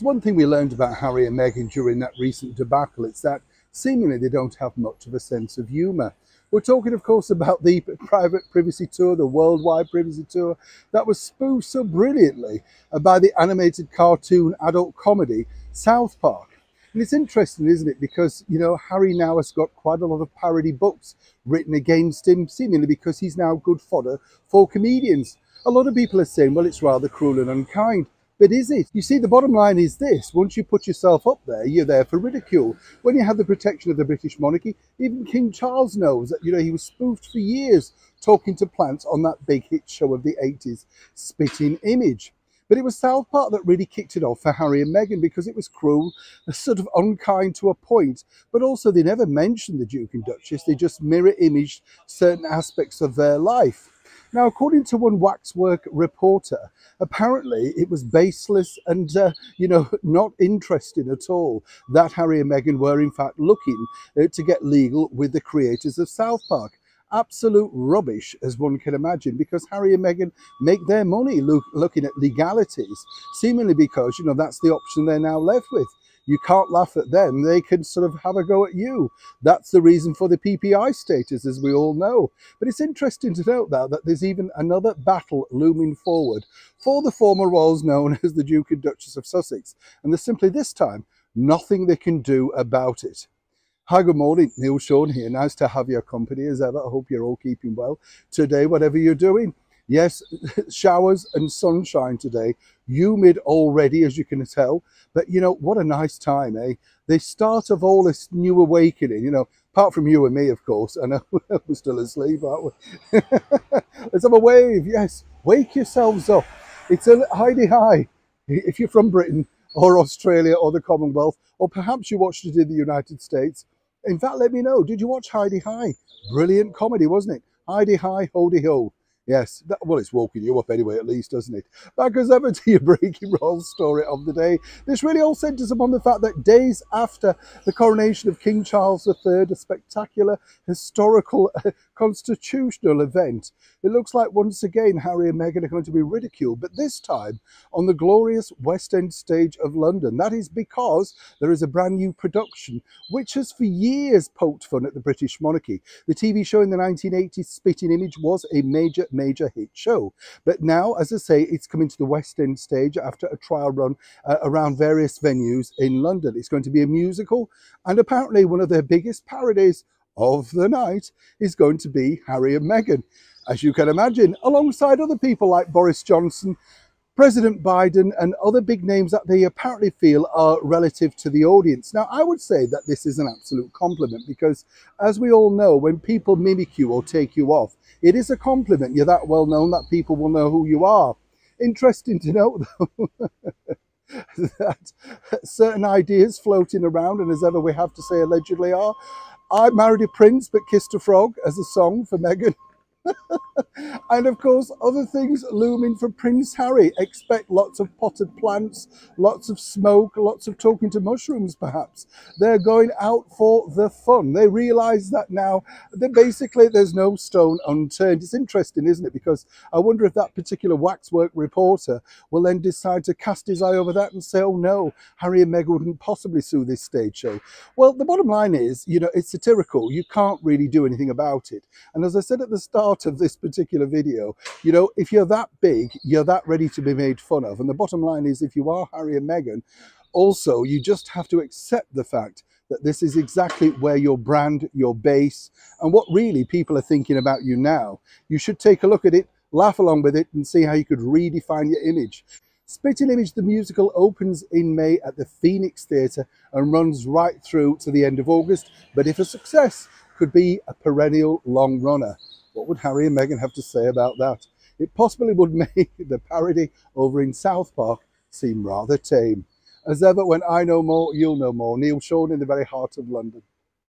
It's one thing we learned about Harry and Meghan during that recent debacle. It's that seemingly they don't have much of a sense of humour. We're talking, of course, about the private privacy tour, the worldwide privacy tour, that was spoofed so brilliantly by the animated cartoon adult comedy South Park. And it's interesting, isn't it? Because, you know, Harry now has got quite a lot of parody books written against him, seemingly because he's now good fodder for comedians. A lot of people are saying, well, it's rather cruel and unkind. But is it? You see, the bottom line is this: once you put yourself up there, you're there for ridicule. When you have the protection of the British monarchy, even King Charles knows that, you know, he was spoofed for years talking to plants on that big hit show of the 80s, Spitting Image. But it was South Park that really kicked it off for Harry and Meghan, because it was cruel, sort of unkind to a point, but also they never mentioned the Duke and Duchess. They just mirror imaged certain aspects of their life. Now, according to one Waxwork reporter, apparently it was baseless and, you know, not interesting at all that Harry and Meghan were in fact looking to get legal with the creators of South Park. Absolute rubbish, as one can imagine, because Harry and Meghan make their money looking at legalities, seemingly because, you know, that's the option they're now left with. You can't laugh at them, they can sort of have a go at you. That's the reason for the PPI status, as we all know. But it's interesting to note that there's even another battle looming forward for the former royals known as the Duke and Duchess of Sussex. And there's simply this time nothing they can do about it. Hi, good morning, Neil Sean here. Nice to have your company as ever. I hope you're all keeping well today, whatever you're doing. Yes, showers and sunshine today. Humid already, as you can tell. But, you know, what a nice time, eh? The start of all this new awakening, you know, apart from you and me, of course. I know we're still asleep, aren't we? Let's have a wave, yes. Wake yourselves up. It's a hi-de-hi. If you're from Britain or Australia or the Commonwealth, or perhaps you watched it in the United States. In fact, let me know, did you watch Hi-de-Hi? Brilliant comedy, wasn't it? Hi-de-hi, ho-de-ho. Yes, well, it's woken you up anyway, at least, doesn't it? Back as ever to your breaking roll story of the day. This really all centres upon the fact that days after the coronation of King Charles III, a spectacular historical constitutional event, it looks like once again Harry and Meghan are going to be ridiculed, but this time on the glorious West End stage of London. That is because there is a brand new production which has for years poked fun at the British monarchy. The TV show in the 1980s, Spitting Image, was a major hit show. But now, as I say, it's coming to the West End stage after a trial run around various venues in London. It's going to be a musical, and apparently one of their biggest parodies of the night is going to be Harry and Meghan, as you can imagine, alongside other people like Boris Johnson, President Biden, and other big names that they apparently feel are relative to the audience. Now, I would say that this is an absolute compliment, because as we all know, when people mimic you or take you off, it is a compliment. You're that well known that people will know who you are. Interesting to note, though, that certain ideas floating around, and as ever we have to say allegedly, are I married a prince but kissed a frog as a song for Meghan. And of course, other things looming for Prince Harry. Expect lots of potted plants, lots of smoke, lots of talking to mushrooms, perhaps. They're going out for the fun. They realise that now, that basically there's no stone unturned. It's interesting, isn't it? Because I wonder if that particular Waxwork reporter will then decide to cast his eye over that and say, oh no, Harry and Meghan wouldn't possibly sue this stage show. Well, the bottom line is, you know, it's satirical. You can't really do anything about it. And as I said at the start of this particular video, you know, if you're that big, you're that ready to be made fun of. And the bottom line is, if you are Harry and Meghan, also you just have to accept the fact that this is exactly where your brand, your base, and what really people are thinking about you now. You should take a look at it, laugh along with it, and see how you could redefine your image. Spitting Image, the musical, opens in May at the Phoenix Theatre and runs right through to the end of August. But if a success, could be a perennial long runner. What would Harry and Meghan have to say about that? It possibly would make the parody over in South Park seem rather tame. As ever, when I know more, you'll know more. Neil Sean in the very heart of London.